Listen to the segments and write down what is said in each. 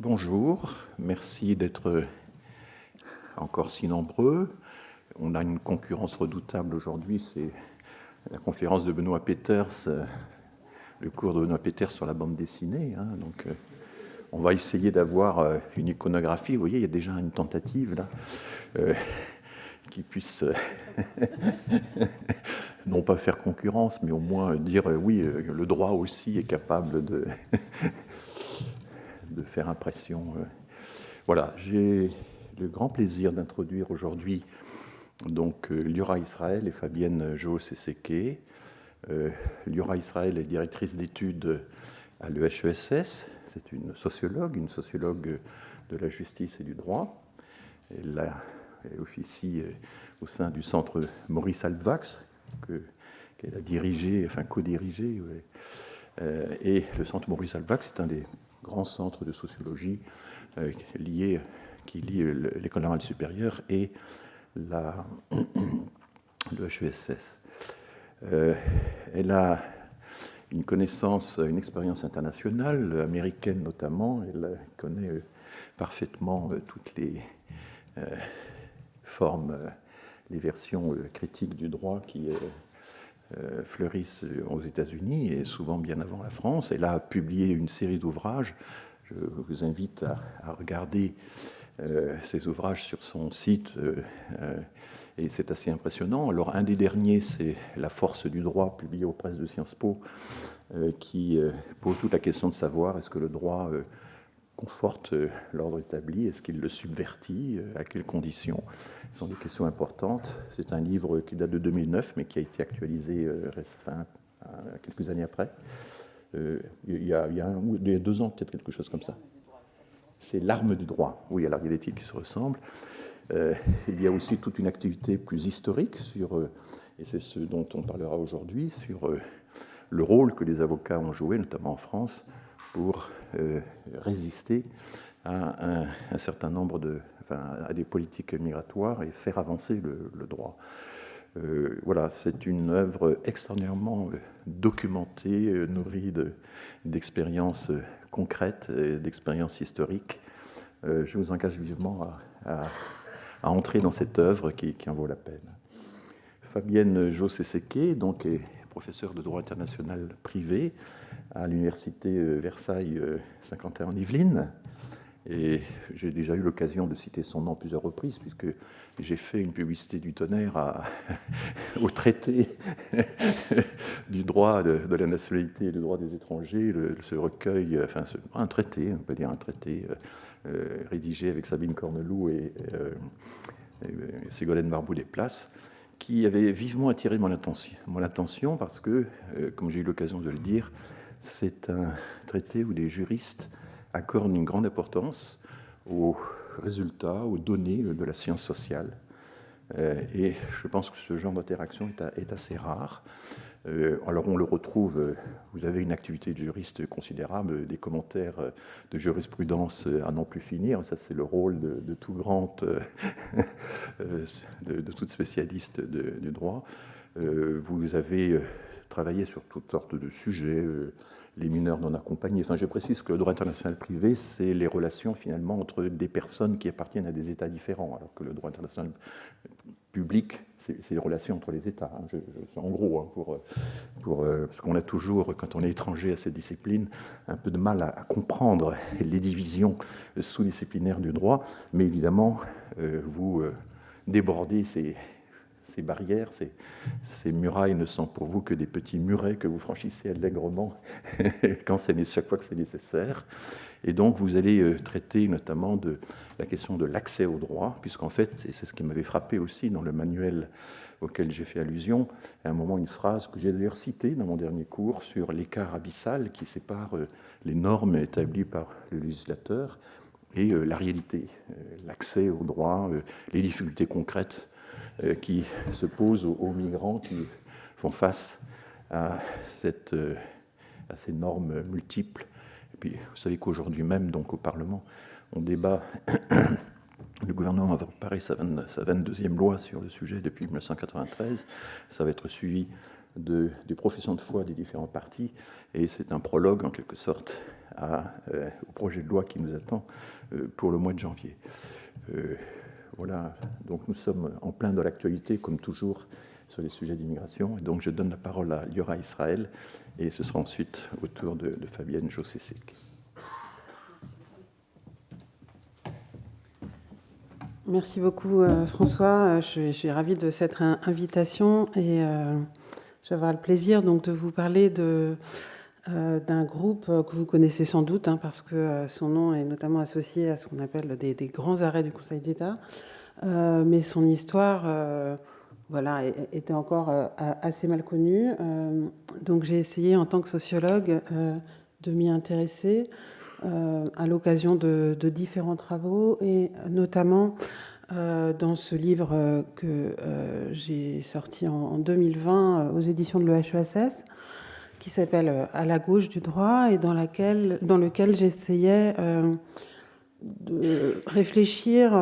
Bonjour, merci d'être encore si nombreux. On a une concurrence redoutable aujourd'hui, c'est la conférence de Benoît Peters, le cours de Benoît Peters sur la bande dessinée. Donc, on va essayer d'avoir une iconographie. Vous voyez, il y a déjà une tentative là, qui puisse non pas faire concurrence, mais au moins dire oui, le droit aussi est capable de faire impression. Voilà, j'ai le grand plaisir d'introduire aujourd'hui donc Liora Israël et Fabienne Jo-Seseke. Liora Israël est directrice d'études à l'EHESS. C'est une sociologue de la justice et du droit. Elle officie au sein du centre Maurice Halbwachs, qu'elle a dirigé, enfin co-dirigé. Et le centre Maurice Halbwachs est un des grands centres de sociologie qui lie l'École normale supérieure et le HESS. Elle a une connaissance, une expérience internationale, américaine notamment. Elle connaît parfaitement toutes les formes, les versions critiques du droit qui fleurissent aux États-Unis et souvent bien avant la France. Elle a publié une série d'ouvrages. Je vous invite à regarder ces ouvrages sur son site et c'est assez impressionnant. Alors, un des derniers, c'est La force du droit, publié aux presses de Sciences Po, qui pose toute la question de savoir est-ce que le droit conforte l'ordre établi, est-ce qu'il le subvertit, à quelles conditions. Ce sont des questions importantes. C'est un livre qui date de 2009, mais qui a été actualisé quelques années après. Il y a 2 ans, peut-être quelque chose comme ça. C'est L'arme du droit. Oui, alors il y a des titres qui se ressemblent. Il y a aussi toute une activité plus historique et c'est ce dont on parlera aujourd'hui, sur le rôle que les avocats ont joué, notamment en France, pour résister à un certain nombre à des politiques migratoires et faire avancer le droit. Voilà, c'est une œuvre extraordinairement documentée, nourrie d'expériences concrètes et d'expériences historiques. Je vous engage vivement à entrer dans cette œuvre qui en vaut la peine. Fabienne Jo-Seseke, donc, est professeure de droit international privé à l'université Versailles 51 en Yvelines. Et j'ai déjà eu l'occasion de citer son nom à plusieurs reprises, puisque j'ai fait une publicité du tonnerre au traité du droit de la nationalité et du droit des étrangers, ce recueil, un traité, on peut dire un traité, rédigé avec Sabine Corneloup et Ségolène Barbault-Desplaces, qui avait vivement attiré mon attention parce que, comme j'ai eu l'occasion de le dire, c'est un traité où les juristes accordent une grande importance aux résultats, aux données de la science sociale. Et je pense que ce genre d'interaction est assez rare. Alors on le retrouve, vous avez une activité de juriste considérable, des commentaires de jurisprudence à n'en plus finir. Ça, c'est le rôle de tout grand, de toute spécialiste du droit. Vous avez travaillé sur toutes sortes de sujets, les mineurs non accompagnés. Enfin, je précise que le droit international privé, c'est les relations finalement entre des personnes qui appartiennent à des États différents, alors que le droit international public, c'est les relations entre les États. En gros, parce qu'on a toujours, quand on est étranger à cette discipline, un peu de mal à comprendre les divisions sous-disciplinaires du droit, mais évidemment, vous débordez ces barrières, ces murailles ne sont pour vous que des petits murets que vous franchissez allègrement chaque fois que c'est nécessaire. Et donc, vous allez traiter notamment de la question de l'accès au droit, puisqu'en fait, et c'est ce qui m'avait frappé aussi dans le manuel auquel j'ai fait allusion, à un moment, une phrase que j'ai d'ailleurs citée dans mon dernier cours sur l'écart abyssal qui sépare les normes établies par le législateur et la réalité, l'accès au droit, les difficultés concrètes qui se posent aux migrants qui font face à ces normes multiples. Et puis, vous savez qu'aujourd'hui même, donc au Parlement, on débat Le gouvernement va préparer sa 22e loi sur le sujet depuis 1993. Ça va être suivi des professions de foi des différents partis, et c'est un prologue en quelque sorte au projet de loi qui nous attend pour le mois de janvier. Voilà, donc nous sommes en plein dans l'actualité, comme toujours, sur les sujets d'immigration, et donc je donne la parole à Liora Israël, et ce sera ensuite au tour de Fabienne Jossé-Sec. Merci beaucoup François, je suis ravie de cette invitation, et je vais avoir le plaisir donc de vous parler d'un groupe que vous connaissez sans doute, parce que son nom est notamment associé à ce qu'on appelle des grands arrêts du Conseil d'État, mais son histoire était encore assez mal connue. Donc j'ai essayé en tant que sociologue de m'y intéresser à l'occasion de différents travaux, et notamment dans ce livre que j'ai sorti en 2020 aux éditions de l'EHESS, qui s'appelle « À la gauche du droit », et dans lequel j'essayais de réfléchir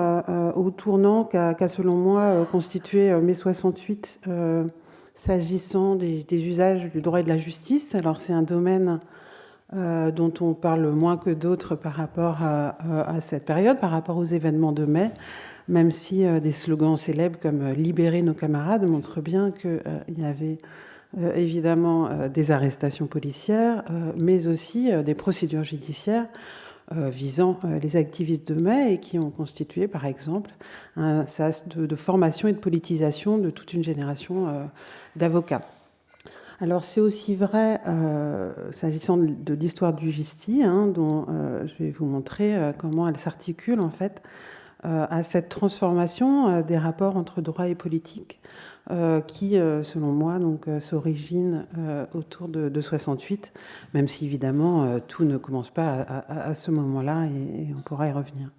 au tournant qu'a selon moi constitué mai 68 s'agissant des usages du droit et de la justice. Alors c'est un domaine dont on parle moins que d'autres par rapport à cette période, par rapport aux événements de mai, même si des slogans célèbres comme « Libérer nos camarades » montrent bien qu'il y avait évidemment des arrestations policières, mais aussi des procédures judiciaires visant les activistes de mai, et qui ont constitué, par exemple, un sas de formation et de politisation de toute une génération d'avocats. Alors c'est aussi vrai s'agissant de l'histoire du GISTI, dont je vais vous montrer comment elle s'articule en fait à cette transformation des rapports entre droit et politique, qui, selon moi, s'origine autour de 68, même si évidemment tout ne commence pas à ce moment-là, et on pourra y revenir.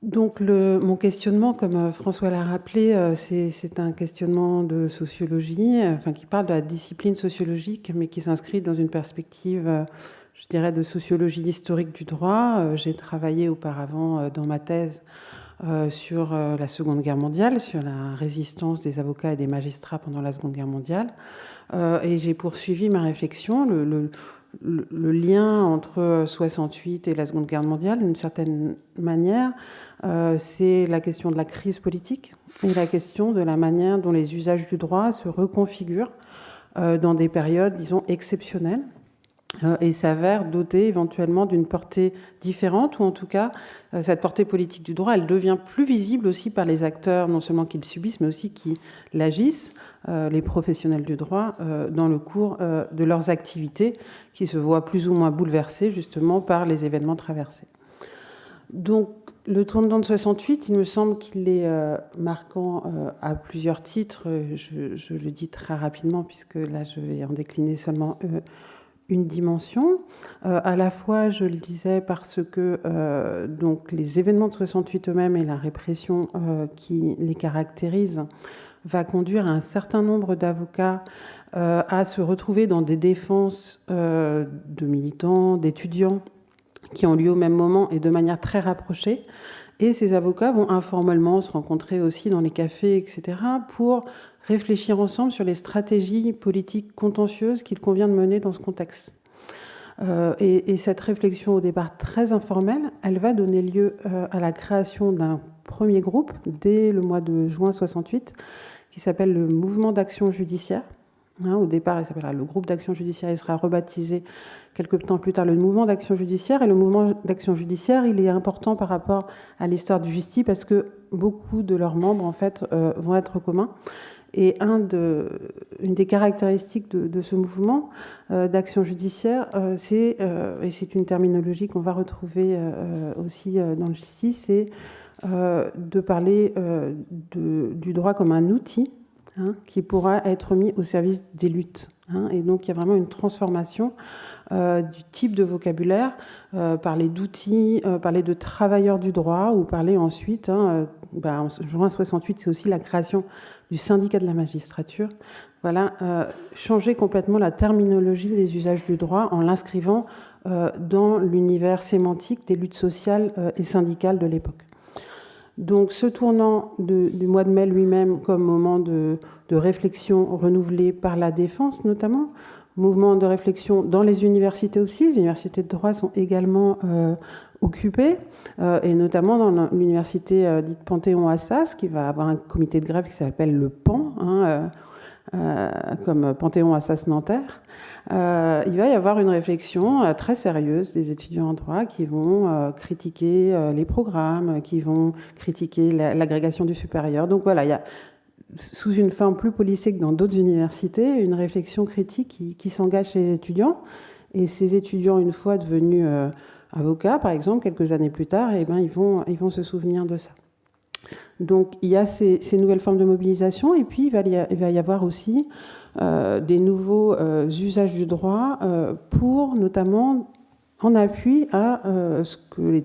Donc mon questionnement, comme François l'a rappelé, c'est un questionnement de sociologie, qui parle de la discipline sociologique, mais qui s'inscrit dans une perspective, je dirais, de sociologie historique du droit. J'ai travaillé auparavant dans ma thèse sur la Seconde Guerre mondiale, sur la résistance des avocats et des magistrats pendant la Seconde Guerre mondiale, et j'ai poursuivi ma réflexion. Le lien entre 68 et la Seconde Guerre mondiale, d'une certaine manière, c'est la question de la crise politique et la question de la manière dont les usages du droit se reconfigurent dans des périodes, disons, exceptionnelles, et s'avère doté éventuellement d'une portée différente, ou en tout cas, cette portée politique du droit, elle devient plus visible aussi par les acteurs, non seulement qui le subissent, mais aussi qui l'agissent, les professionnels du droit, dans le cours de leurs activités, qui se voient plus ou moins bouleversées justement par les événements traversés. Donc, le tournant de 68, il me semble qu'il est marquant à plusieurs titres. Je le dis très rapidement, puisque là, je vais en décliner seulement une dimension. À la fois, je le disais, parce que donc les événements de 68 eux-mêmes et la répression qui les caractérise va conduire un certain nombre d'avocats à se retrouver dans des défenses de militants, d'étudiants, qui ont lieu au même moment et de manière très rapprochée. Et ces avocats vont informellement se rencontrer aussi dans les cafés, etc., pour réfléchir ensemble sur les stratégies politiques contentieuses qu'il convient de mener dans ce contexte. Et cette réflexion, au départ très informelle, elle va donner lieu à la création d'un premier groupe dès le mois de juin 68, qui s'appelle le Mouvement d'action judiciaire. Au départ, il s'appellera le groupe d'action judiciaire. Il sera rebaptisé quelques temps plus tard le Mouvement d'action judiciaire. Et le Mouvement d'action judiciaire, il est important par rapport à l'histoire du GISTI, parce que beaucoup de leurs membres, en fait, vont être communs. Et une des caractéristiques de ce mouvement d'action judiciaire, et c'est une terminologie qu'on va retrouver aussi dans le GISTI, c'est de parler du droit comme un outil qui pourra être mis au service des luttes. Et donc, il y a vraiment une transformation du type de vocabulaire, parler d'outils, parler de travailleurs du droit, ou parler ensuite, en juin 68, c'est aussi la création du syndicat de la magistrature. Voilà, changer complètement la terminologie des usages du droit en l'inscrivant dans l'univers sémantique des luttes sociales et syndicales de l'époque. Donc ce tournant du mois de mai lui-même comme moment de réflexion renouvelée par la défense notamment, mouvement de réflexion dans les universités aussi, les universités de droit sont également occupées, et notamment dans l'université dite Panthéon-Assas, qui va avoir un comité de grève qui s'appelle le PAN, comme Panthéon-Assas-Nanterre. Il va y avoir une réflexion très sérieuse des étudiants en droit qui vont critiquer les programmes, qui vont critiquer l'agrégation du supérieur. Donc voilà, il y a, sous une forme plus policée que dans d'autres universités, une réflexion critique qui s'engage chez les étudiants. Et ces étudiants, une fois devenus avocats, par exemple, quelques années plus tard, eh ben, ils vont se souvenir de ça. Donc il y a ces nouvelles formes de mobilisation, et puis il va y avoir aussi des nouveaux usages du droit pour notamment en appui à ce que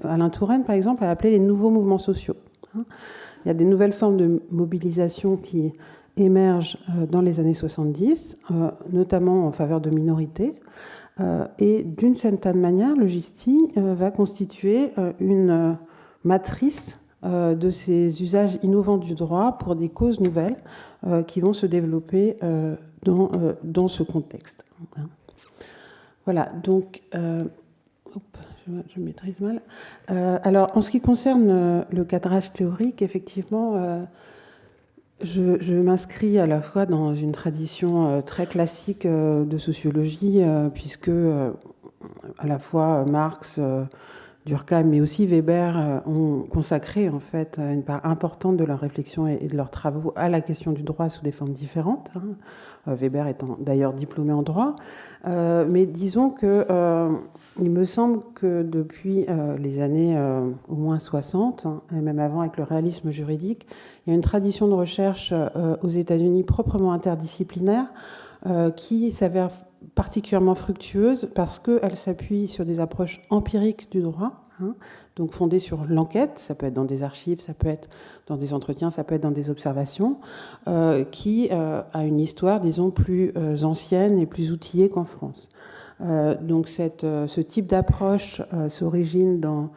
Alain Touraine, par exemple, a appelé les nouveaux mouvements sociaux. Il y a des nouvelles formes de mobilisation qui émergent dans les années 70, notamment en faveur de minorités. Et d'une certaine manière, le GISTI va constituer une matrice de ces usages innovants du droit pour des causes nouvelles qui vont se développer dans ce contexte. Voilà, donc je maîtrise mal. Alors, en ce qui concerne le cadrage théorique, effectivement, je m'inscris à la fois dans une tradition très classique de sociologie, puisque à la fois Marx, Durkheim, mais aussi Weber ont consacré en fait une part importante de leur réflexion et de leurs travaux à la question du droit sous des formes différentes. Weber étant d'ailleurs diplômé en droit. Mais disons que il me semble que depuis les années au moins 60, et même avant avec le réalisme juridique, il y a une tradition de recherche aux États-Unis proprement interdisciplinaire qui s'avère particulièrement fructueuse parce qu'elle s'appuie sur des approches empiriques du droit, donc fondées sur l'enquête, ça peut être dans des archives, ça peut être dans des entretiens, ça peut être dans des observations, qui a une histoire, disons, plus ancienne et plus outillée qu'en France. Donc ce type d'approche s'origine dans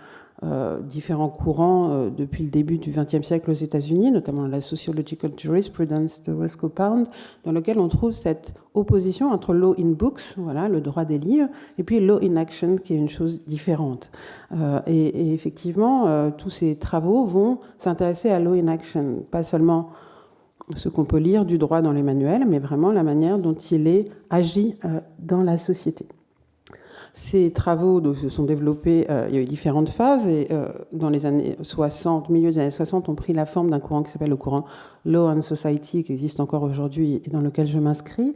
différents courants depuis le début du XXe siècle aux États-Unis, notamment la Sociological Jurisprudence de Roscoe Pound, dans lequel on trouve cette opposition entre law in books, voilà, le droit des livres, et puis law in action, qui est une chose différente. Et effectivement, tous ces travaux vont s'intéresser à law in action, pas seulement ce qu'on peut lire du droit dans les manuels, mais vraiment la manière dont il est agi dans la société. Ces travaux se sont développés, il y a eu différentes phases, et dans les années 60, milieu des années 60, ont pris la forme d'un courant qui s'appelle le courant Law and Society, qui existe encore aujourd'hui et dans lequel je m'inscris.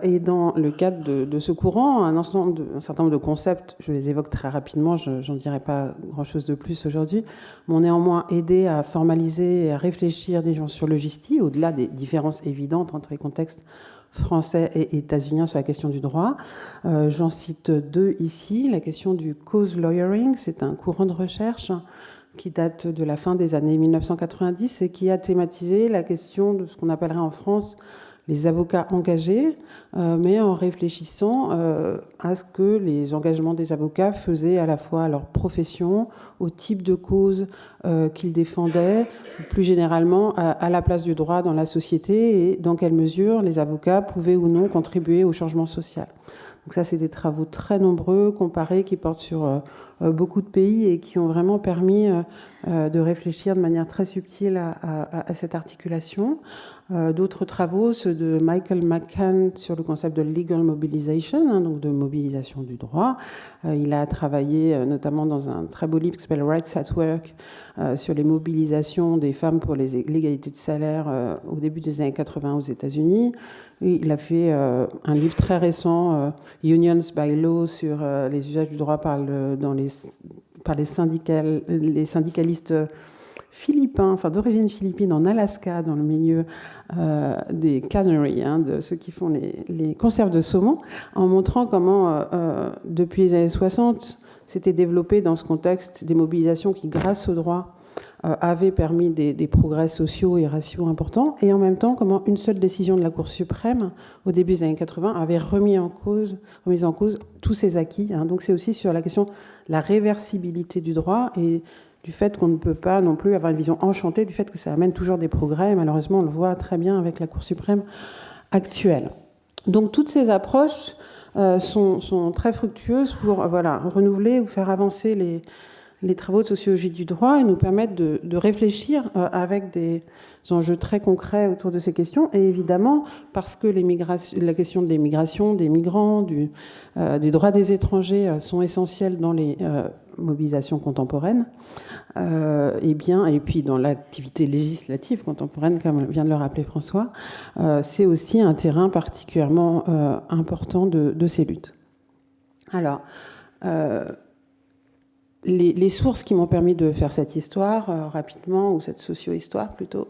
Et dans le cadre de ce courant, un certain nombre de concepts, je les évoque très rapidement, je n'en dirai pas grand-chose de plus aujourd'hui, m'ont néanmoins aidé à formaliser et à réfléchir des gens sur le GISTI, au-delà des différences évidentes entre les contextes français et états-uniens sur la question du droit. J'en cite deux ici. La question du cause lawyering, c'est un courant de recherche qui date de la fin des années 1990 et qui a thématisé la question de ce qu'on appellerait en France les avocats engagés, mais en réfléchissant à ce que les engagements des avocats faisaient à la fois à leur profession, au type de cause qu'ils défendaient, plus généralement à la place du droit dans la société et dans quelle mesure les avocats pouvaient ou non contribuer au changement social. Donc ça, c'est des travaux très nombreux, comparés, qui portent sur beaucoup de pays et qui ont vraiment permis de réfléchir de manière très subtile à cette articulation. D'autres travaux, ceux de Michael McCann sur le concept de legal mobilization, donc de mobilisation du droit. Il a travaillé notamment dans un très beau livre qui s'appelle Rights at Work sur les mobilisations des femmes pour l'égalité de salaire au début des années 80 aux États-Unis. Il a fait un livre très récent, Unions by Law, sur les usages du droit par les syndicalistes philippins, enfin d'origine philippine, en Alaska, dans le milieu des canneries, de ceux qui font les conserves de saumon, en montrant comment, depuis les années 60, s'était développé dans ce contexte des mobilisations qui, grâce au droit, avaient permis des progrès sociaux et raciaux importants, et en même temps comment une seule décision de la Cour suprême, au début des années 80, avait remis en cause tous ces acquis. Donc c'est aussi sur la question de la réversibilité du droit et du fait qu'on ne peut pas non plus avoir une vision enchantée du fait que ça amène toujours des progrès. Et malheureusement, on le voit très bien avec la Cour suprême actuelle. Donc toutes ces approches sont très fructueuses pour renouveler ou faire avancer les travaux de sociologie du droit et nous permettre de réfléchir avec des enjeux très concrets autour de ces questions. Et évidemment, parce que la question de l'immigration, des migrants, du droit des étrangers sont essentiels dans les mobilisations contemporaines, et puis dans l'activité législative contemporaine, comme vient de le rappeler François, c'est aussi un terrain particulièrement important de ces luttes. Alors, les sources qui m'ont permis de faire cette histoire rapidement, ou cette socio-histoire plutôt,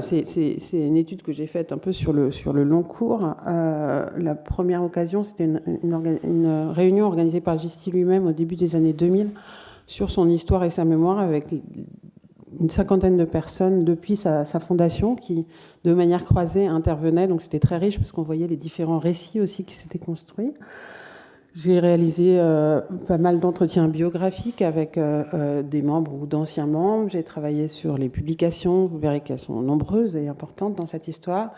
c'est une étude que j'ai faite un peu sur le long cours. La première occasion, c'était une réunion organisée par Gisti lui-même au début des années 2000 sur son histoire et sa mémoire, avec une cinquantaine de personnes depuis sa fondation qui, de manière croisée, intervenaient. Donc c'était très riche parce qu'on voyait les différents récits aussi qui s'étaient construits. J'ai réalisé pas mal d'entretiens biographiques avec des membres ou d'anciens membres. J'ai travaillé sur les publications, vous verrez qu'elles sont nombreuses et importantes dans cette histoire,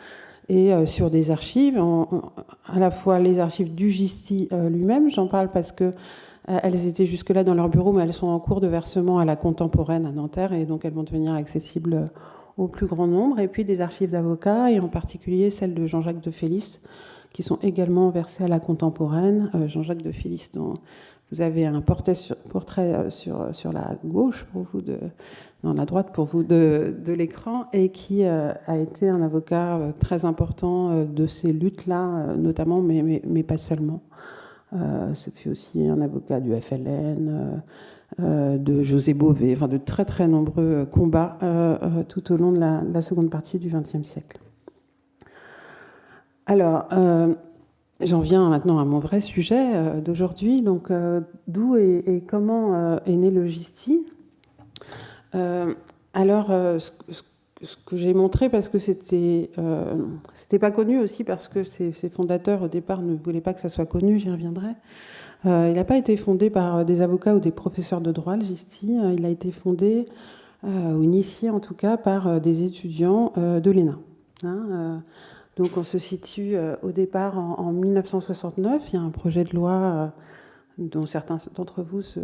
et sur des archives, à la fois les archives du Gisti lui-même, j'en parle parce que elles étaient jusque-là dans leur bureau, mais elles sont en cours de versement à la Contemporaine à Nanterre, et donc elles vont devenir accessibles au plus grand nombre, et puis des archives d'avocats, et en particulier celles de Jean-Jacques de Félis, qui sont également versées à la Contemporaine. Jean-Jacques de Félis, dont vous avez un portrait sur la gauche pour vous, dans la droite pour vous de l'écran, et qui a été un avocat très important de ces luttes-là, notamment, mais pas seulement. Ça fait aussi un avocat du FLN, de José Bové, enfin de très très nombreux combats tout au long de la seconde partie du XXe siècle. Alors, j'en viens maintenant à mon vrai sujet d'aujourd'hui. Donc, d'où et comment est né le Gisti ? Ce que j'ai montré, parce que c'était pas connu aussi, parce que ses fondateurs au départ ne voulaient pas que ça soit connu, j'y reviendrai. Il n'a pas été fondé par des avocats ou des professeurs de droit, le Gisti. Il a été fondé, ou initié en tout cas, par des étudiants de l'ENA. Donc on se situe au départ en 1969. Il y a un projet de loi dont certains d'entre vous se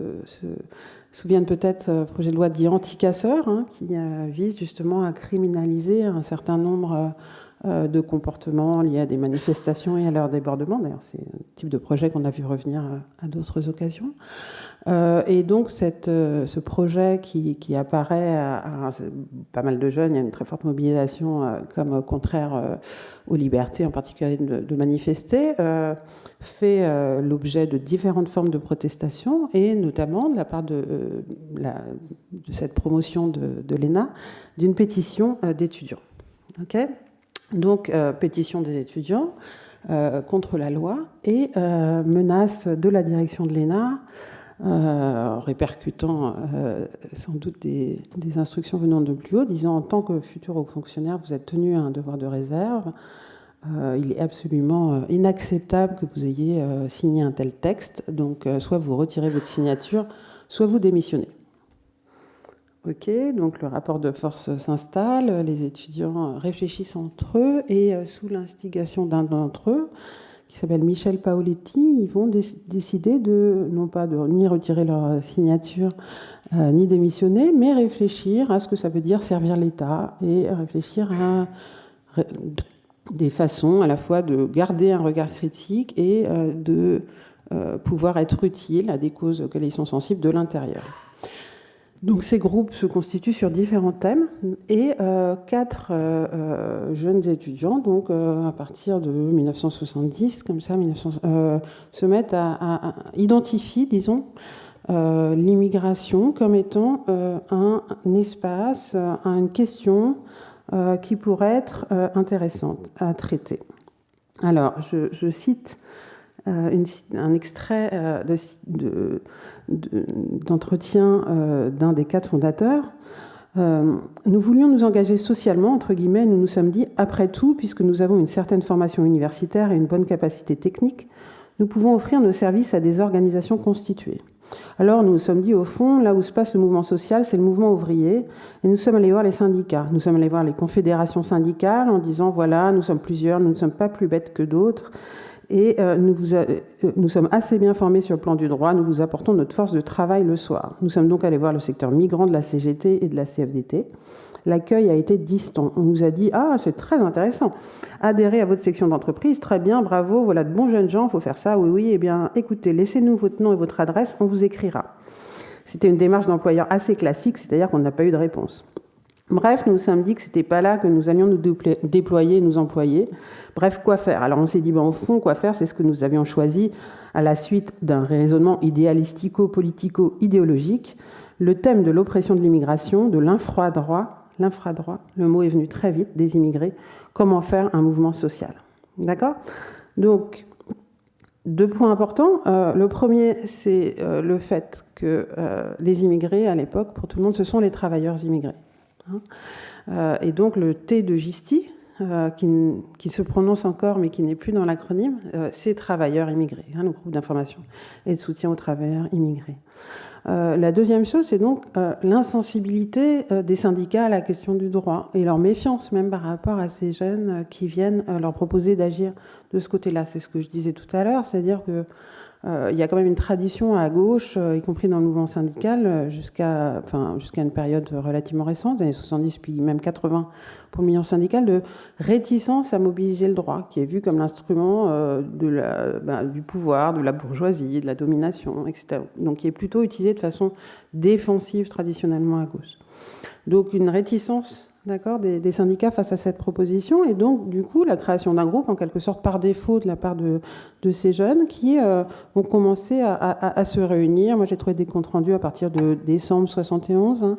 souviennent peut-être, projet de loi dit anti-casseurs, qui vise justement à criminaliser un certain nombre de comportements liés à des manifestations et à leur débordement. D'ailleurs, c'est un type de projet qu'on a vu revenir à d'autres occasions. Et donc, ce projet qui apparaît à pas mal de jeunes, il y a une très forte mobilisation comme contraire aux libertés, en particulier de manifester, fait l'objet de différentes formes de protestation, et notamment de la part de cette promotion de l'ENA, d'une pétition d'étudiants. Okay ? Donc, pétition des étudiants contre la loi et menace de la direction de l'ENA, répercutant sans doute des instructions venant de plus haut, disant en tant que futur haut fonctionnaire, vous êtes tenu à un devoir de réserve. Il est absolument inacceptable que vous ayez signé un tel texte. Donc, soit vous retirez votre signature, soit vous démissionnez. Ok, donc le rapport de force s'installe, les étudiants réfléchissent entre eux, et sous l'instigation d'un d'entre eux, qui s'appelle Michel Paoletti, ils vont décider non pas de ni retirer leur signature, ni démissionner, mais réfléchir à ce que ça veut dire servir l'État, et réfléchir à des façons à la fois de garder un regard critique et de pouvoir être utile à des causes auxquelles ils sont sensibles de l'intérieur. Donc ces groupes se constituent sur différents thèmes, et 4 jeunes étudiants, donc à partir de 1970, comme ça, se mettent à identifier, disons, l'immigration comme étant un espace, une question qui pourrait être intéressante à traiter. Alors, je cite un extrait d'entretien d'un des 4 fondateurs. Nous voulions nous engager socialement, entre guillemets, nous nous sommes dit, après tout, puisque nous avons une certaine formation universitaire et une bonne capacité technique, nous pouvons offrir nos services à des organisations constituées. Alors nous nous sommes dit, au fond, là où se passe le mouvement social, c'est le mouvement ouvrier, et nous sommes allés voir les syndicats, nous sommes allés voir les confédérations syndicales en disant, voilà, nous sommes plusieurs, nous ne sommes pas plus bêtes que d'autres, et nous sommes assez bien formés sur le plan du droit, nous vous apportons notre force de travail le soir. Nous sommes donc allés voir le secteur migrant de la CGT et de la CFDT. L'accueil a été distant. On nous a dit « Ah, c'est très intéressant. Adhérez à votre section d'entreprise, très bien, bravo, voilà de bons jeunes gens, il faut faire ça, oui, oui, eh bien, écoutez, laissez-nous votre nom et votre adresse, on vous écrira. » C'était une démarche d'employeur assez classique, c'est-à-dire qu'on n'a pas eu de réponse. Bref, nous nous sommes dit que ce n'était pas là que nous allions nous déployer, nous employer. Bref, quoi faire? Alors on s'est dit, au fond, quoi faire? C'est ce que nous avions choisi à la suite d'un raisonnement idéalistico-politico-idéologique. Le thème de l'oppression de l'immigration, de l'infradroit, le mot est venu très vite, des immigrés, comment faire un mouvement social. D'accord? Donc, 2 points importants. Le premier, c'est le fait que les immigrés, à l'époque, pour tout le monde, ce sont les travailleurs immigrés. Et donc, le T de Gisti, qui se prononce encore, mais qui n'est plus dans l'acronyme, c'est travailleurs immigrés, le groupe d'information et de soutien aux travailleurs immigrés. La deuxième chose, c'est donc l'insensibilité des syndicats à la question du droit et leur méfiance même par rapport à ces jeunes qui viennent leur proposer d'agir de ce côté-là. C'est ce que je disais tout à l'heure, c'est-à-dire que il y a quand même une tradition à gauche, y compris dans le mouvement syndical, jusqu'à une période relativement récente, années 70 puis même 80 pour le mouvement syndical, de réticence à mobiliser le droit, qui est vu comme l'instrument du pouvoir, de la bourgeoisie, de la domination, etc. Donc qui est plutôt utilisé de façon défensive traditionnellement à gauche. Donc une réticence, d'accord, des syndicats face à cette proposition, et donc du coup la création d'un groupe en quelque sorte par défaut de la part de ces jeunes qui vont commencer à se réunir. Moi j'ai trouvé des comptes rendus à partir de décembre 71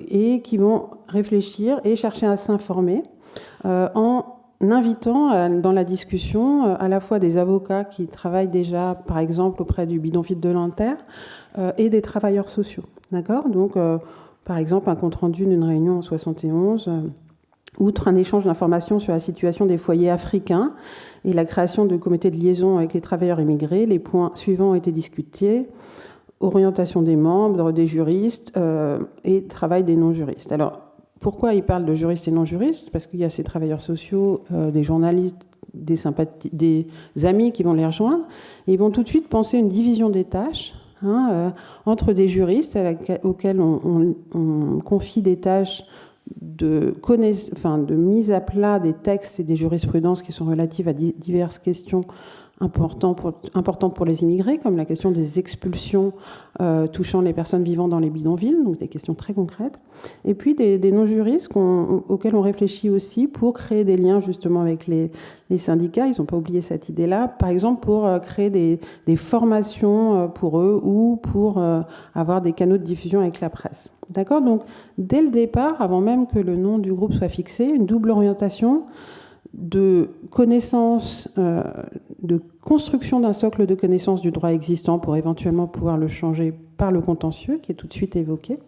et qui vont réfléchir et chercher à s'informer en invitant dans la discussion à la fois des avocats qui travaillent déjà par exemple auprès du bidonville de Nanterre et des travailleurs sociaux, d'accord. Donc par exemple, un compte-rendu d'une réunion en 71, outre un échange d'informations sur la situation des foyers africains et la création de comités de liaison avec les travailleurs immigrés, les points suivants ont été discutés: orientation des membres, des juristes et travail des non-juristes. Alors, pourquoi ils parlent de juristes et non-juristes? Parce qu'il y a ces travailleurs sociaux, des journalistes, des amis qui vont les rejoindre, et ils vont tout de suite penser une division des tâches, entre des juristes auxquels on confie des tâches de mise à plat des textes et des jurisprudences qui sont relatives à diverses questions importantes pour les immigrés, comme la question des expulsions touchant les personnes vivant dans les bidonvilles, donc des questions très concrètes, et puis des non-juristes auxquels on réfléchit aussi pour créer des liens justement avec les syndicats. Ils n'ont pas oublié cette idée-là, par exemple pour créer des formations pour eux ou pour avoir des canaux de diffusion avec la presse. D'accord? Donc, dès le départ, avant même que le nom du groupe soit fixé, une double orientation de connaissance, de construction d'un socle de connaissances du droit existant pour éventuellement pouvoir le changer par le contentieux, qui est tout de suite évoqué.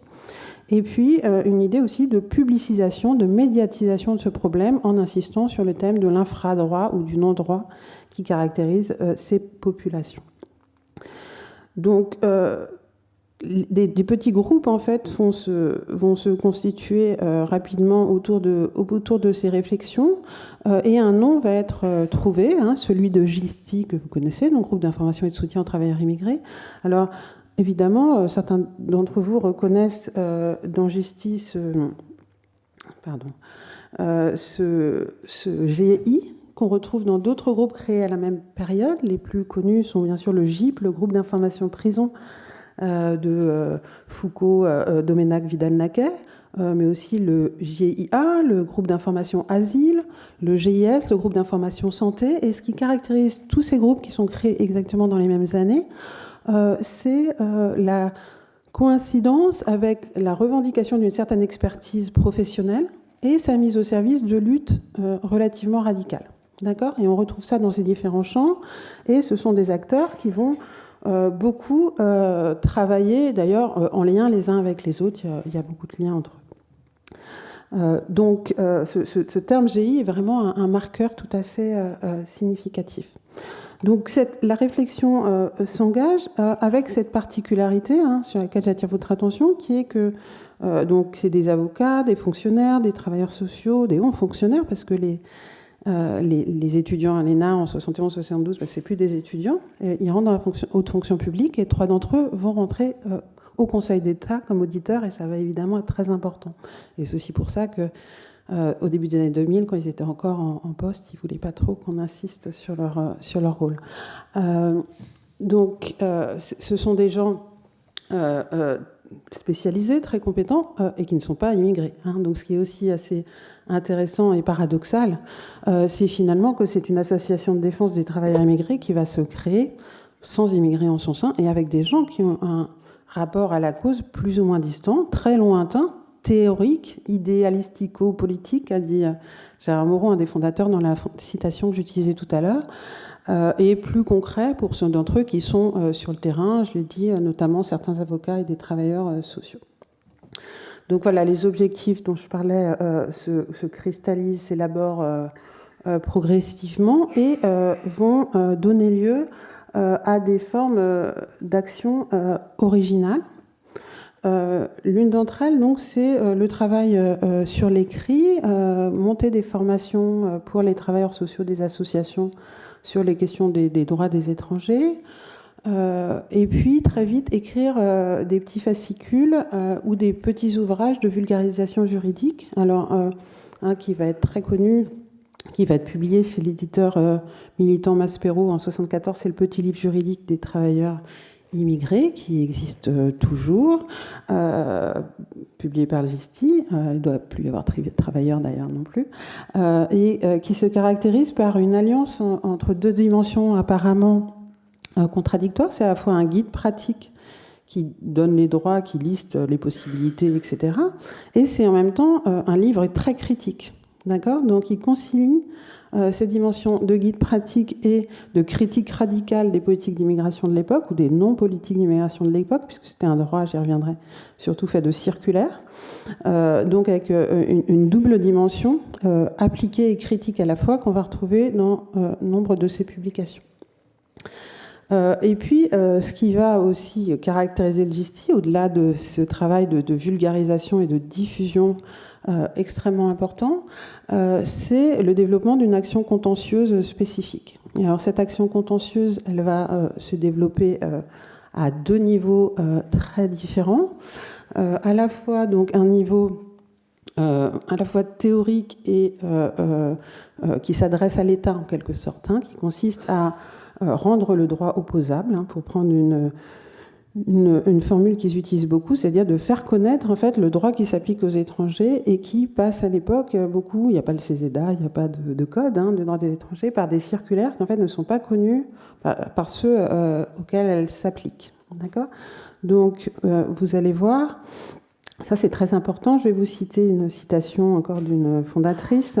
Et puis, une idée aussi de publicisation, de médiatisation de ce problème en insistant sur le thème de l'infradroit ou du non-droit qui caractérise ces populations. Donc, des petits groupes en fait vont se constituer rapidement autour de ces réflexions et un nom va être trouvé, celui de GISTI que vous connaissez, donc groupe d'information et de soutien aux travailleurs immigrés. Alors évidemment, certains d'entre vous reconnaissent dans GISTI ce GI qu'on retrouve dans d'autres groupes créés à la même période. Les plus connus sont bien sûr le GIP, le groupe d'information prison de Foucault, Doménac, Vidal-Naquet, mais aussi le GIA, le groupe d'information Asile, le GIS, le groupe d'information Santé. Et ce qui caractérise tous ces groupes qui sont créés exactement dans les mêmes années, c'est la coïncidence avec la revendication d'une certaine expertise professionnelle et sa mise au service de luttes relativement radicales. D'accord ? Et on retrouve ça dans ces différents champs, et ce sont des acteurs qui vont beaucoup travailler, d'ailleurs, en lien les uns avec les autres. Il y a beaucoup de liens entre eux. Donc, ce terme GI est vraiment un marqueur tout à fait significatif. Donc la réflexion s'engage avec cette particularité sur laquelle j'attire votre attention, qui est que donc c'est des avocats, des fonctionnaires, des travailleurs sociaux, des hauts fonctionnaires, parce que les étudiants à l'ENA en 71-72, c'est plus des étudiants, ils rentrent dans la haute fonction publique, et 3 d'entre eux vont rentrer au Conseil d'État comme auditeurs, et ça va évidemment être très important. Et c'est aussi pour ça que au début des années 2000, quand ils étaient encore en poste, ils ne voulaient pas trop qu'on insiste sur leur rôle. Donc, ce sont des gens spécialisés, très compétents, et qui ne sont pas immigrés. Donc, ce qui est aussi assez intéressant et paradoxal, c'est finalement que c'est une association de défense des travailleurs immigrés qui va se créer sans immigrés en son sein, et avec des gens qui ont un rapport à la cause plus ou moins distant, très lointain, théorique, idéalistico-politique, a dit Gérard Moreau, un des fondateurs, dans la citation que j'utilisais tout à l'heure, et plus concret pour ceux d'entre eux qui sont sur le terrain, je l'ai dit, notamment certains avocats et des travailleurs sociaux. Donc voilà, les objectifs dont je parlais se cristallisent, s'élaborent progressivement et vont donner lieu à des formes d'action originales. L'une d'entre elles, donc, c'est le travail sur l'écrit, monter des formations pour les travailleurs sociaux des associations sur les questions des droits des étrangers, et puis très vite écrire des petits fascicules ou des petits ouvrages de vulgarisation juridique. Alors, un qui va être très connu, qui va être publié chez l'éditeur militant Maspero en 1974, c'est le petit livre juridique des travailleurs immigrés, qui existe toujours, publié par le GISTI, il ne doit plus y avoir de travailleurs d'ailleurs non plus, et qui se caractérise par une alliance entre 2 dimensions apparemment contradictoires. C'est à la fois un guide pratique qui donne les droits, qui liste les possibilités, etc. Et c'est en même temps un livre très critique. D'accord ? Donc il concilie ces dimensions de guide pratique et de critique radicale des politiques d'immigration de l'époque, ou des non-politiques d'immigration de l'époque, puisque c'était un droit, j'y reviendrai, surtout fait de circulaires, donc avec une double dimension appliquée et critique à la fois, qu'on va retrouver dans nombre de ces publications. Et puis, ce qui va aussi caractériser le GISTI, au-delà de ce travail de vulgarisation et de diffusion extrêmement important, c'est le développement d'une action contentieuse spécifique. Et alors, cette action contentieuse, elle va se développer à 2 niveaux très différents. À la fois, donc, un niveau à la fois théorique et qui s'adresse à l'État, en quelque sorte, qui consiste à rendre le droit opposable, pour prendre une formule qu'ils utilisent beaucoup, c'est-à-dire de faire connaître en fait le droit qui s'applique aux étrangers et qui passe à l'époque beaucoup, il n'y a pas le CESEDA, il n'y a pas de code de droit des étrangers, par des circulaires qui en fait ne sont pas connus par ceux auxquels elles s'appliquent. D'accord ? Donc vous allez voir, ça c'est très important, je vais vous citer une citation encore d'une fondatrice.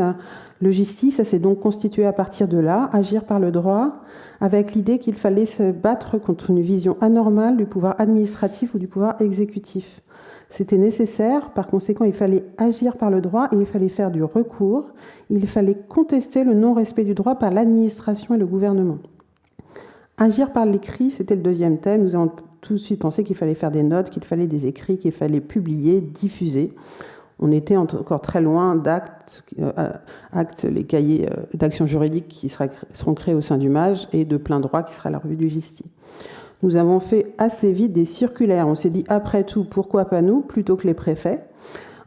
Le GISTI, ça s'est donc constitué à partir de là, agir par le droit, avec l'idée qu'il fallait se battre contre une vision anormale du pouvoir administratif ou du pouvoir exécutif. C'était nécessaire, par conséquent, il fallait agir par le droit et il fallait faire du recours, il fallait contester le non-respect du droit par l'administration et le gouvernement. Agir par l'écrit, c'était le 2e thème. Nous avons tout de suite pensé qu'il fallait faire des notes, qu'il fallait des écrits, qu'il fallait publier, diffuser. On était encore très loin d'actes, les cahiers d'action juridique qui seront créés au sein du MAJ et de plein droit qui sera la revue du GISTI. Nous avons fait assez vite des circulaires. On s'est dit, après tout, pourquoi pas nous, plutôt que les préfets.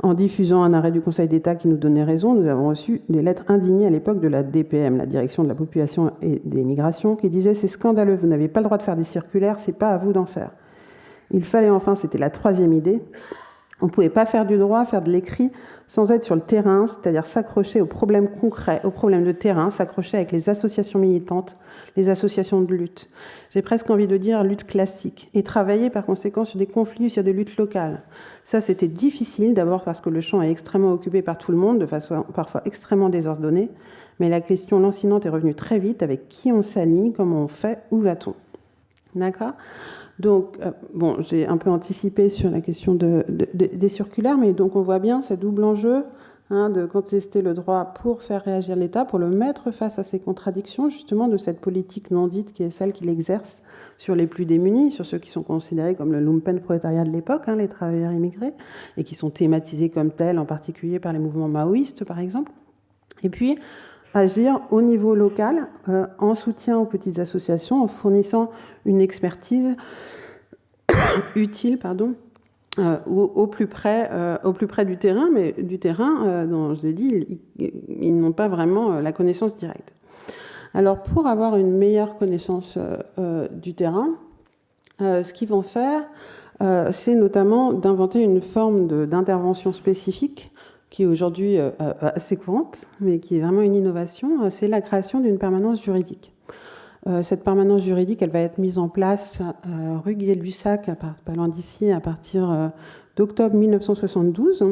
En diffusant un arrêt du Conseil d'État qui nous donnait raison, nous avons reçu des lettres indignées à l'époque de la DPM, la Direction de la Population et des Migrations, qui disait « C'est scandaleux, vous n'avez pas le droit de faire des circulaires, c'est pas à vous d'en faire ». Il fallait enfin, c'était la 3e idée, on ne pouvait pas faire du droit, faire de l'écrit, sans être sur le terrain, c'est-à-dire s'accrocher aux problèmes concrets, aux problèmes de terrain, s'accrocher avec les associations militantes, les associations de lutte. J'ai presque envie de dire lutte classique, et travailler par conséquent sur des conflits, sur des luttes locales. Ça, c'était difficile, d'abord parce que le champ est extrêmement occupé par tout le monde, de façon parfois extrêmement désordonnée, mais la question lancinante est revenue très vite, avec qui on s'allie, comment on fait, où va-t-on ? D'accord ? Donc, bon, j'ai un peu anticipé sur la question des circulaires, mais donc on voit bien ce double enjeu, de contester le droit pour faire réagir l'État, pour le mettre face à ces contradictions, justement, de cette politique non dite qui est celle qu'il exerce sur les plus démunis, sur ceux qui sont considérés comme le lumpenprolétariat de l'époque, les travailleurs immigrés, et qui sont thématisés comme tels, en particulier par les mouvements maoïstes, par exemple. Et puis, agir au niveau local, en soutien aux petites associations, en fournissant une expertise utile, au plus près du terrain, mais du terrain dont je l'ai dit, ils n'ont pas vraiment la connaissance directe. Alors, pour avoir une meilleure connaissance du terrain, ce qu'ils vont faire, c'est notamment d'inventer une forme d'intervention spécifique qui est aujourd'hui assez courante, mais qui est vraiment une innovation, c'est la création d'une permanence juridique. Cette permanence juridique, elle va être mise en place rue Gay-Lussac, pas loin d'ici, à partir d'octobre 1972.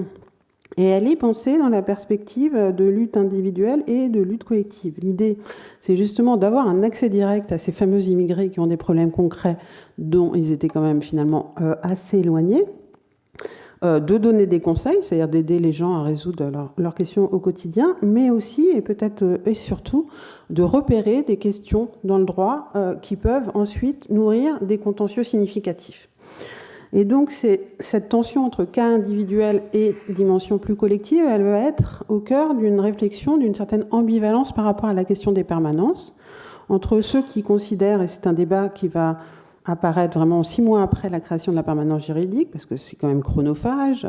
Et elle est pensée dans la perspective de lutte individuelle et de lutte collective. L'idée, c'est justement d'avoir un accès direct à ces fameux immigrés qui ont des problèmes concrets dont ils étaient quand même finalement assez éloignés, de donner des conseils, c'est-à-dire d'aider les gens à résoudre leurs questions au quotidien, mais aussi, et peut-être et surtout, de repérer des questions dans le droit qui peuvent ensuite nourrir des contentieux significatifs. Et donc, cette tension entre cas individuel et dimension plus collective, elle va être au cœur d'une réflexion, d'une certaine ambivalence par rapport à la question des permanences, entre ceux qui considèrent, et c'est un débat qui va apparaître vraiment 6 mois après la création de la permanence juridique, parce que c'est quand même chronophage,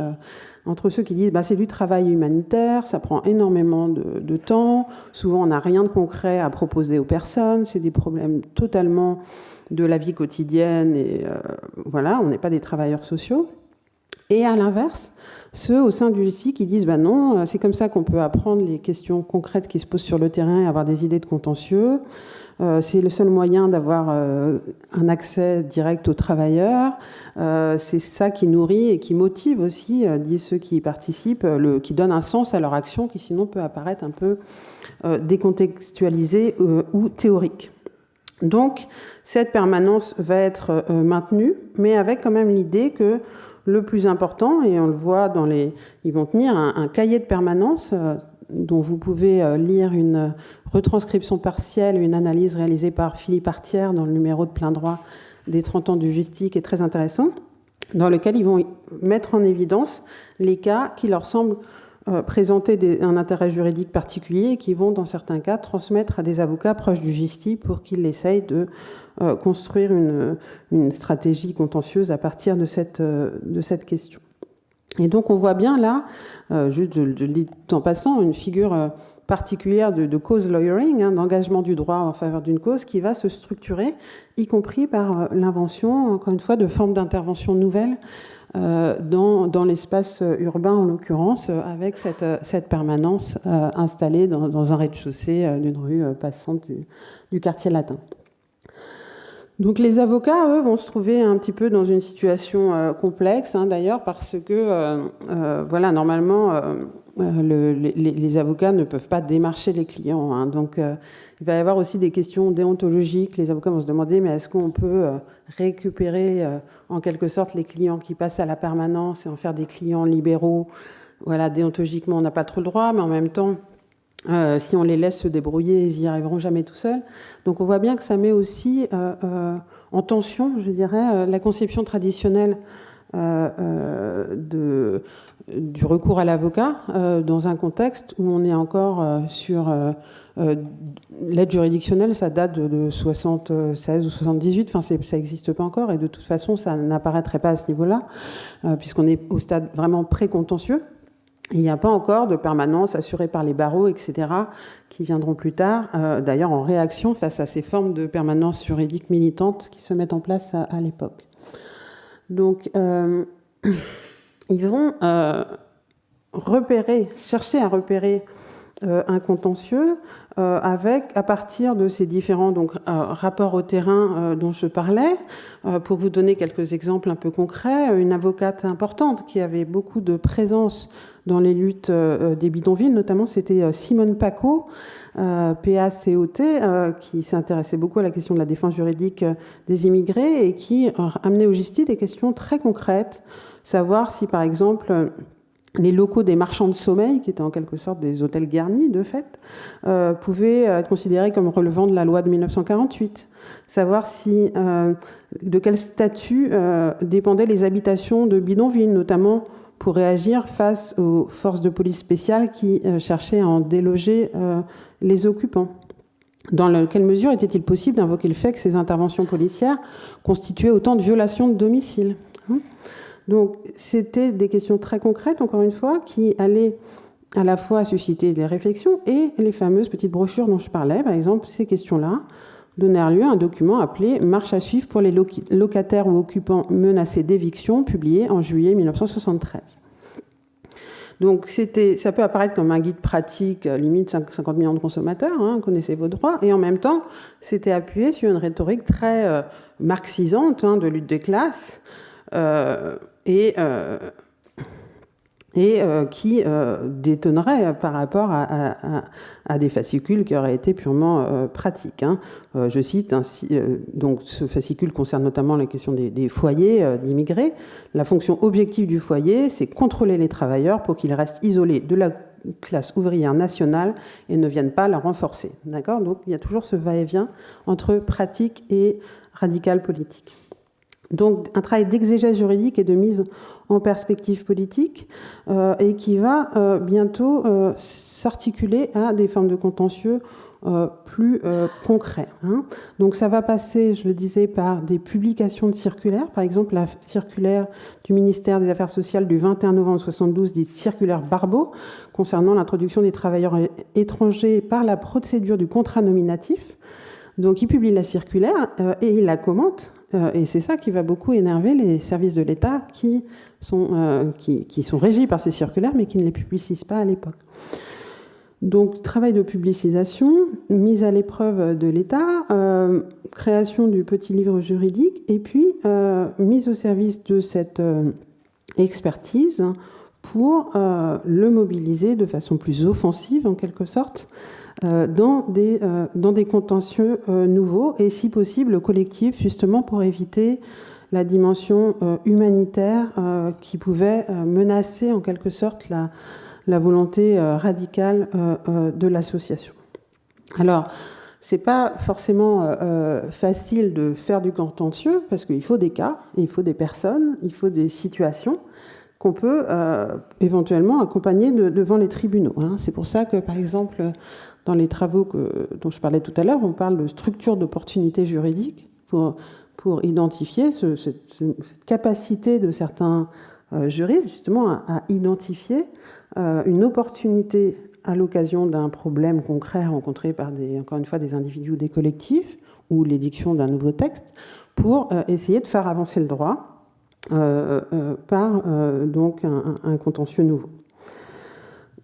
entre ceux qui disent c'est du travail humanitaire, ça prend énormément de temps, souvent on n'a rien de concret à proposer aux personnes, c'est des problèmes totalement de la vie quotidienne, et voilà, on n'est pas des travailleurs sociaux. Et à l'inverse, ceux au sein du GISTI qui disent non, c'est comme ça qu'on peut apprendre les questions concrètes qui se posent sur le terrain et avoir des idées de contentieux. C'est le seul moyen d'avoir un accès direct aux travailleurs. C'est ça qui nourrit et qui motive aussi, disent ceux qui y participent, qui donne un sens à leur action qui sinon peut apparaître un peu décontextualisée ou théorique. Donc, cette permanence va être maintenue, mais avec quand même l'idée que le plus important, et on le voit ils vont tenir un cahier de permanence dont vous pouvez lire une retranscription partielle, une analyse réalisée par Philippe Artière dans le numéro de plein droit des 30 ans du GISTI, qui est très intéressant, dans lequel ils vont mettre en évidence les cas qui leur semblent présenter un intérêt juridique particulier et qui vont, dans certains cas, transmettre à des avocats proches du GISTI pour qu'ils essayent de construire une stratégie contentieuse à partir de cette question. Et donc on voit bien là, juste je le dis en passant, une figure particulière de cause lawyering, d'engagement du droit en faveur d'une cause qui va se structurer, y compris par l'invention, encore une fois, de formes d'intervention nouvelles dans l'espace urbain, en l'occurrence, avec cette permanence installée dans un rez-de-chaussée d'une rue passante du quartier latin. Donc les avocats, eux, vont se trouver un petit peu dans une situation complexe, d'ailleurs, parce que, normalement, les avocats ne peuvent pas démarcher les clients. Donc il va y avoir aussi des questions déontologiques. Les avocats vont se demander, mais est-ce qu'on peut récupérer en quelque sorte les clients qui passent à la permanence et en faire des clients libéraux? Voilà, déontologiquement, on n'a pas trop le droit, mais en même temps, si on les laisse se débrouiller, ils n'y arriveront jamais tout seuls. Donc on voit bien que ça met aussi en tension, je dirais, la conception traditionnelle du recours à l'avocat dans un contexte où on est encore sur l'aide juridictionnelle. Ça date de 76 ou 78, enfin ça n'existe pas encore, et de toute façon ça n'apparaîtrait pas à ce niveau-là, puisqu'on est au stade vraiment pré-contentieux. Il n'y a pas encore de permanence assurée par les barreaux, etc., qui viendront plus tard, d'ailleurs en réaction face à ces formes de permanence juridique militante qui se mettent en place à l'époque. Donc, ils vont chercher à repérer un contentieux à partir de ces différents rapports au terrain dont je parlais. Pour vous donner quelques exemples un peu concrets, une avocate importante qui avait beaucoup de présence dans les luttes des bidonvilles, notamment c'était Simone Paco, P-A-C-O-T, qui s'intéressait beaucoup à la question de la défense juridique des immigrés et qui amenait au GISTI des questions très concrètes, savoir si par exemple les locaux des marchands de sommeil, qui étaient en quelque sorte des hôtels garnis, de fait, pouvaient être considérés comme relevant de la loi de 1948. Savoir de quel statut dépendaient les habitations de bidonvilles, notamment pour réagir face aux forces de police spéciales qui cherchaient à en déloger les occupants. Dans quelle mesure était-il possible d'invoquer le fait que ces interventions policières constituaient autant de violations de domicile ? Donc, c'était des questions très concrètes, encore une fois, qui allaient à la fois susciter des réflexions et les fameuses petites brochures dont je parlais. Par exemple, ces questions-là donnèrent lieu à un document appelé « Marche à suivre pour les locataires ou occupants menacés d'éviction », publié en juillet 1973. Donc, ça peut apparaître comme un guide pratique, limite 50 millions de consommateurs, connaissez vos droits, et en même temps, c'était appuyé sur une rhétorique très marxisante de lutte des classes, et qui détonnerait par rapport à des fascicules qui auraient été purement pratiques. Je cite ainsi, donc ce fascicule concerne notamment la question des foyers d'immigrés. La fonction objective du foyer, c'est contrôler les travailleurs pour qu'ils restent isolés de la classe ouvrière nationale et ne viennent pas la renforcer. D'accord ? Donc il y a toujours ce va-et-vient entre pratique et radical politique. Donc un travail d'exégèse juridique et de mise en perspective politique et qui va bientôt s'articuler à des formes de contentieux plus concrets. Donc ça va passer, je le disais, par des publications de circulaires, par exemple la circulaire du ministère des Affaires sociales du 21 novembre 1972, dite circulaire Barbeau, concernant l'introduction des travailleurs étrangers par la procédure du contrat nominatif. Donc il publie la circulaire et il la commente, et c'est ça qui va beaucoup énerver les services de l'État qui sont régis par ces circulaires, mais qui ne les publicisent pas à l'époque. Donc travail de publicisation, mise à l'épreuve de l'État, création du petit livre juridique, et puis mise au service de cette expertise pour le mobiliser de façon plus offensive, en quelque sorte, dans des contentieux nouveaux et si possible collectifs, justement pour éviter la dimension humanitaire qui pouvait menacer en quelque sorte la volonté radicale de l'association. Alors, c'est pas forcément facile de faire du contentieux parce qu'il faut des cas, il faut des personnes, il faut des situations qu'on peut éventuellement accompagner devant les tribunaux. C'est pour ça que, par exemple, dans les travaux dont je parlais tout à l'heure, on parle de structure d'opportunité juridique pour identifier cette capacité de certains juristes, justement, à identifier une opportunité à l'occasion d'un problème concret rencontré par, encore une fois, des individus ou des collectifs, ou l'édiction d'un nouveau texte, pour essayer de faire avancer le droit par donc un contentieux nouveau.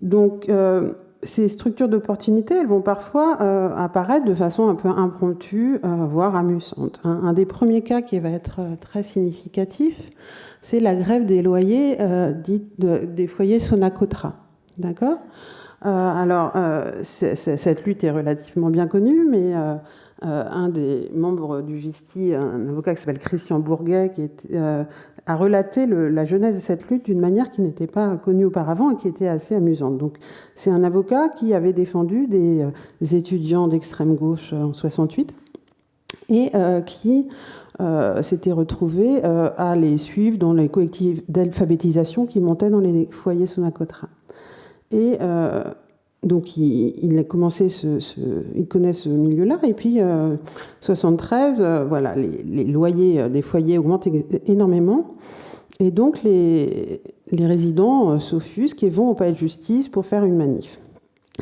Donc, ces structures d'opportunité, elles vont parfois apparaître de façon un peu impromptue, voire amusante. Un des premiers cas qui va être très significatif, c'est la grève des loyers dite des foyers Sonacotra. D'accord ? Alors, cette lutte est relativement bien connue, mais un des membres du GISTI, un avocat qui s'appelle Christian Bourguet, a relaté la genèse de cette lutte d'une manière qui n'était pas connue auparavant et qui était assez amusante. Donc, c'est un avocat qui avait défendu des étudiants d'extrême gauche en 68 et qui s'était retrouvé à les suivre dans les collectifs d'alphabétisation qui montaient dans les foyers Sonacotra. Et donc, il a commencé il connaît ce milieu-là. Et puis, 73, voilà, les loyers des foyers augmentent énormément. Et donc, les résidents s'offusquent et vont au palais de justice pour faire une manif.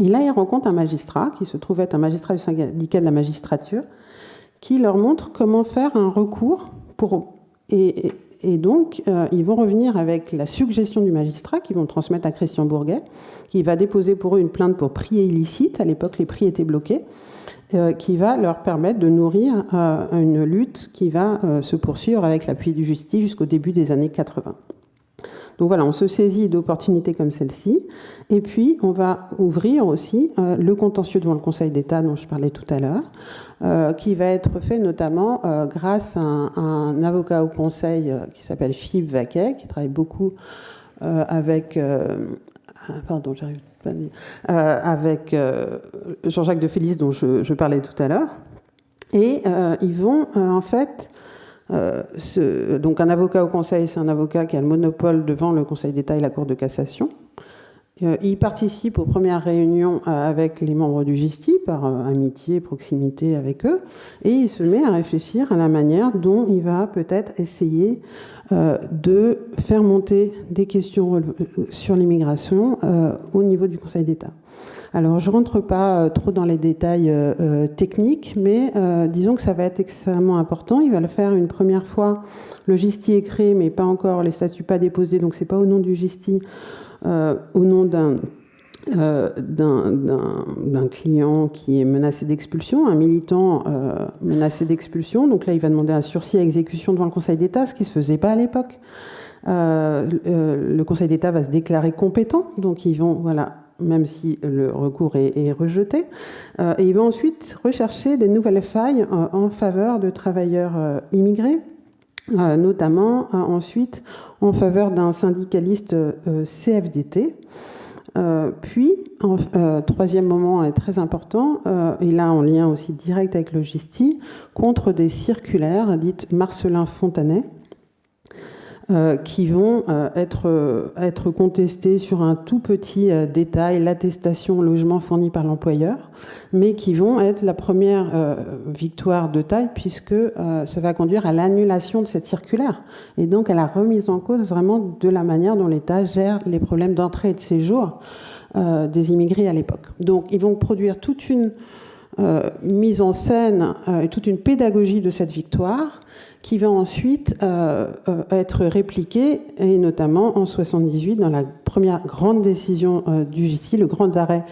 Et là, ils rencontrent un magistrat, qui se trouve être un magistrat du syndicat de la magistrature, qui leur montre comment faire un recours et donc, ils vont revenir avec la suggestion du magistrat qu'ils vont transmettre à Christian Bourguet, qui va déposer pour eux une plainte pour prix illicite. À l'époque, les prix étaient bloqués, qui va leur permettre de nourrir une lutte qui va se poursuivre avec l'appui du justice jusqu'au début des années 80. Donc voilà, on se saisit d'opportunités comme celle-ci. Et puis, on va ouvrir aussi le contentieux devant le Conseil d'État dont je parlais tout à l'heure, qui va être fait notamment grâce à un avocat au Conseil qui s'appelle Philippe Vaquet, qui travaille beaucoup avec Jean-Jacques de Félis, dont je parlais tout à l'heure. Et ils vont, en fait, donc un avocat au Conseil, c'est un avocat qui a le monopole devant le Conseil d'État et la Cour de cassation. Il participe aux premières réunions avec les membres du GISTI, par amitié, proximité avec eux, et il se met à réfléchir à la manière dont il va peut-être essayer de faire monter des questions sur l'immigration au niveau du Conseil d'État. Alors, je ne rentre pas trop dans les détails techniques, mais disons que ça va être extrêmement important. Il va le faire une première fois. Le GISTI est créé, mais pas encore, les statuts pas déposés, donc ce n'est pas au nom du GISTI, au nom d'un client qui est menacé d'expulsion, un militant menacé d'expulsion. Donc là, il va demander un sursis à exécution devant le Conseil d'État, ce qui ne se faisait pas à l'époque. Le Conseil d'État va se déclarer compétent, donc ils vont, voilà, même si le recours est rejeté, et ils vont ensuite rechercher des nouvelles failles en faveur de travailleurs immigrés, notamment ensuite en faveur d'un syndicaliste CFDT. Puis, troisième moment est très important, et là en lien aussi direct avec le GISTI, contre des circulaires dites Marcellin-Fontanet, qui vont être contestées sur un tout petit détail, l'attestation logement fournie par l'employeur, mais qui vont être la première victoire de taille, puisque ça va conduire à l'annulation de cette circulaire, et donc à la remise en cause vraiment de la manière dont l'État gère les problèmes d'entrée et de séjour des immigrés à l'époque. Donc ils vont produire toute une mise en scène et toute une pédagogie de cette victoire, qui va ensuite être répliquée, et notamment en 78, dans la première grande décision du GISTI, le grand arrêt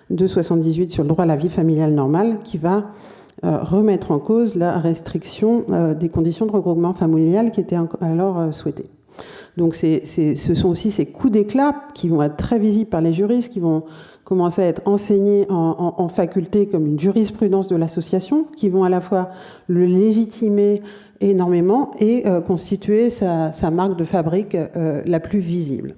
de 78 sur le droit à la vie familiale normale, qui va remettre en cause la restriction des conditions de regroupement familial qui étaient alors souhaitées. Donc ce sont aussi ces coups d'éclat qui vont être très visibles par les juristes, qui vont commencer à être enseignés en faculté comme une jurisprudence de l'association, qui vont à la fois le légitimer énormément et constituer sa marque de fabrique la plus visible.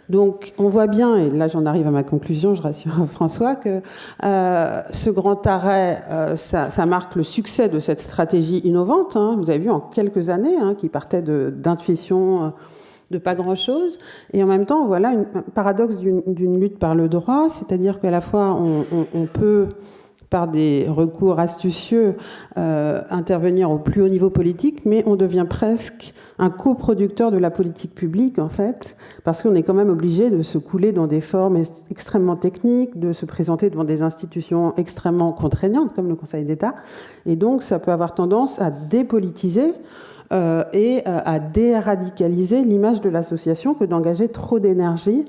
Donc on voit bien, et là j'en arrive à ma conclusion, je rassure François, que ce grand arrêt, ça marque le succès de cette stratégie innovante, hein, vous avez vu en quelques années, hein, qui partait d'intuition de pas grand-chose, et en même temps voilà un paradoxe d'une lutte par le droit, c'est-à-dire qu'à la fois on peut, par des recours astucieux, intervenir au plus haut niveau politique, mais on devient presque un coproducteur de la politique publique, en fait, parce qu'on est quand même obligé de se couler dans des formes extrêmement techniques, de se présenter devant des institutions extrêmement contraignantes, comme le Conseil d'État, et donc ça peut avoir tendance à dépolitiser et à déradicaliser l'image de l'association que d'engager trop d'énergie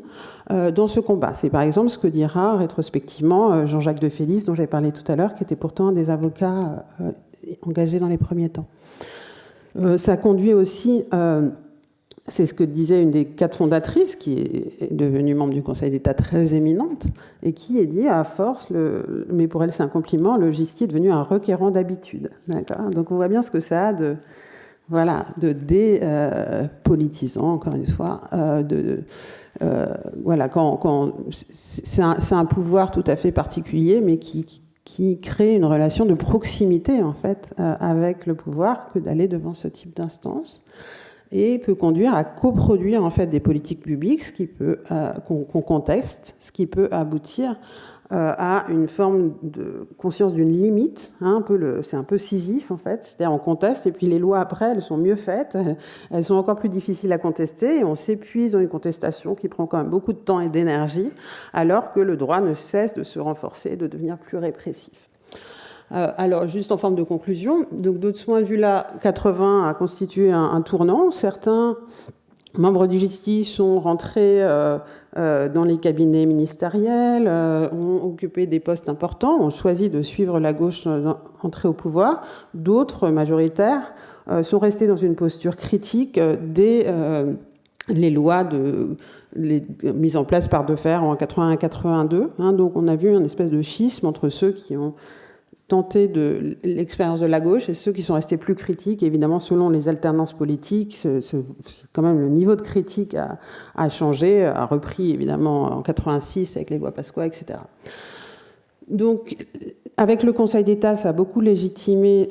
dans ce combat. C'est par exemple ce que dira rétrospectivement Jean-Jacques de Félis, dont j'avais parlé tout à l'heure, qui était pourtant un des avocats engagés dans les premiers temps. Ça conduit aussi, c'est ce que disait une des 4 fondatrices, qui est devenue membre du Conseil d'État très éminente, et qui est dit à force, mais pour elle c'est un compliment, le GISTI est devenu un requérant d'habitude. Donc on voit bien ce que ça a de dépolitisant, encore une fois, c'est un pouvoir tout à fait particulier, mais qui crée une relation de proximité, en fait, avec le pouvoir, que d'aller devant ce type d'instance, et peut conduire à coproduire, en fait, des politiques publiques, ce qui peut, qu'on conteste, ce qui peut aboutir à une forme de conscience d'une limite, hein, c'est un peu Sisyphe en fait, c'est-à-dire on conteste et puis les lois après elles sont mieux faites, elles sont encore plus difficiles à contester et on s'épuise dans une contestation qui prend quand même beaucoup de temps et d'énergie, alors que le droit ne cesse de se renforcer et de devenir plus répressif. Alors, juste en forme de conclusion, donc de ce point de vue-là, 80 a constitué un tournant. Certains membres du GISTI sont rentrés dans les cabinets ministériels, ont occupé des postes importants, ont choisi de suivre la gauche entrée au pouvoir. D'autres, majoritaires, sont restés dans une posture critique des les lois mises en place par Defferre en 81-82. Hein, donc on a vu une espèce de schisme entre ceux qui ont tenté de l'expérience de la gauche et ceux qui sont restés plus critiques. Évidemment, selon les alternances politiques, quand même le niveau de critique a changé, a repris évidemment en 86 avec les lois Pasqua, etc. Donc, avec le Conseil d'État, ça a beaucoup légitimé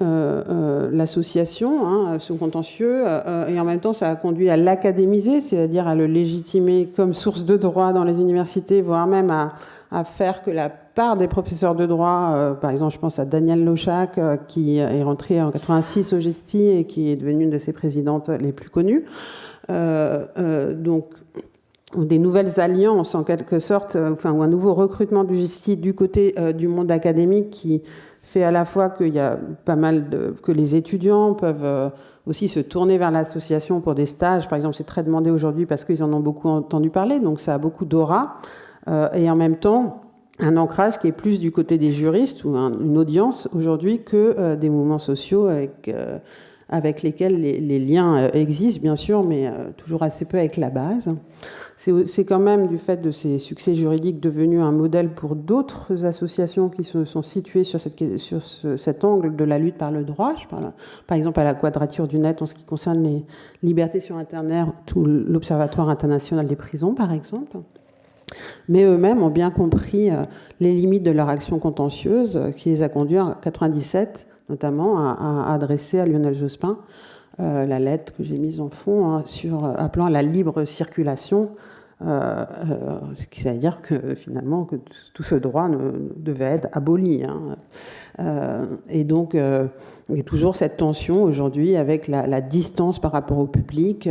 l'association, ce contentieux, et en même temps, ça a conduit à l'académiser, c'est-à-dire à le légitimer comme source de droit dans les universités, voire même à faire que la part des professeurs de droit, par exemple, je pense à Danielle Lochac, qui est rentrée en 86 au GESTI et qui est devenue une de ses présidentes les plus connues. Donc, des nouvelles alliances en quelque sorte, ou un nouveau recrutement du GESTI du côté du monde académique qui fait à la fois qu'il y a pas mal que les étudiants peuvent aussi se tourner vers l'association pour des stages. Par exemple, c'est très demandé aujourd'hui parce qu'ils en ont beaucoup entendu parler, donc ça a beaucoup d'aura. Et en même temps, un ancrage qui est plus du côté des juristes ou une audience aujourd'hui que des mouvements sociaux avec lesquels les liens existent, bien sûr, mais toujours assez peu avec la base. C'est quand même, du fait de ces succès juridiques, devenu un modèle pour d'autres associations qui se sont situées sur cet angle de la lutte par le droit. Je parle, par exemple, à la Quadrature du Net en ce qui concerne les libertés sur Internet, ou l'Observatoire international des prisons, par exemple. Mais eux-mêmes ont bien compris les limites de leur action contentieuse, qui les a conduits en 1997, notamment, à adresser à Lionel Jospin la lettre que j'ai mise en fond appelant à la libre circulation, ce qui veut dire que finalement que tout ce droit devait être aboli. Et donc, il y a toujours cette tension aujourd'hui avec la distance par rapport au public.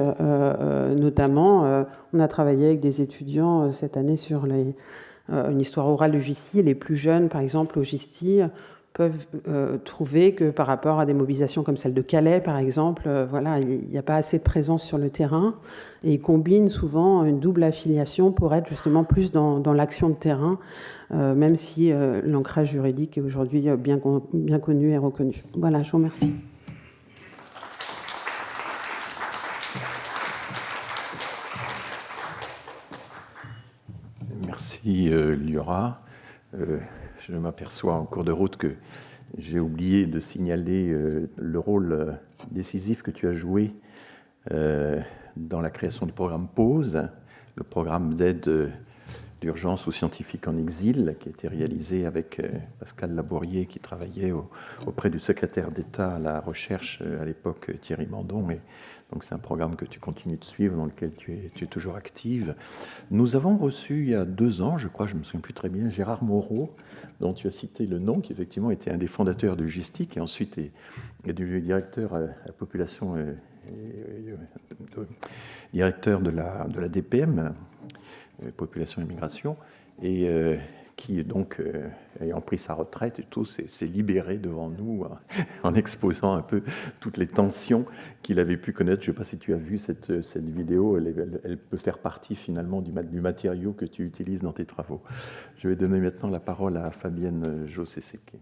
Notamment, on a travaillé avec des étudiants cette année sur une histoire orale du GISTI. Les plus jeunes, par exemple, au GISTI, peuvent trouver que par rapport à des mobilisations comme celle de Calais, par exemple, il n'y a pas assez de présence sur le terrain, et ils combinent souvent une double affiliation pour être justement plus dans l'action de terrain, même si l'ancrage juridique est aujourd'hui bien connu et reconnu. Voilà, je vous remercie. Merci, Liora. Je m'aperçois en cours de route que j'ai oublié de signaler le rôle décisif que tu as joué dans la création du programme PAUSE, le programme d'aide d'urgence aux scientifiques en exil, qui a été réalisé avec Pascal Labourier, qui travaillait auprès du secrétaire d'État à la recherche à l'époque, Thierry Mandon. Et donc c'est un programme que tu continues de suivre, dans lequel tu es toujours active. Nous avons reçu il y a 2 ans, je crois, je ne me souviens plus très bien, Gérard Moreau, dont tu as cité le nom, qui effectivement était un des fondateurs du GISTI, et ensuite est devenu directeur à la population, directeur de la DPM, Population et Migration, et qui, donc, ayant pris sa retraite et tout, s'est libéré devant nous en exposant un peu toutes les tensions qu'il avait pu connaître. Je ne sais pas si tu as vu cette vidéo, elle peut faire partie finalement du matériau que tu utilises dans tes travaux. Je vais donner maintenant la parole à Fabienne Jossé-Séqué.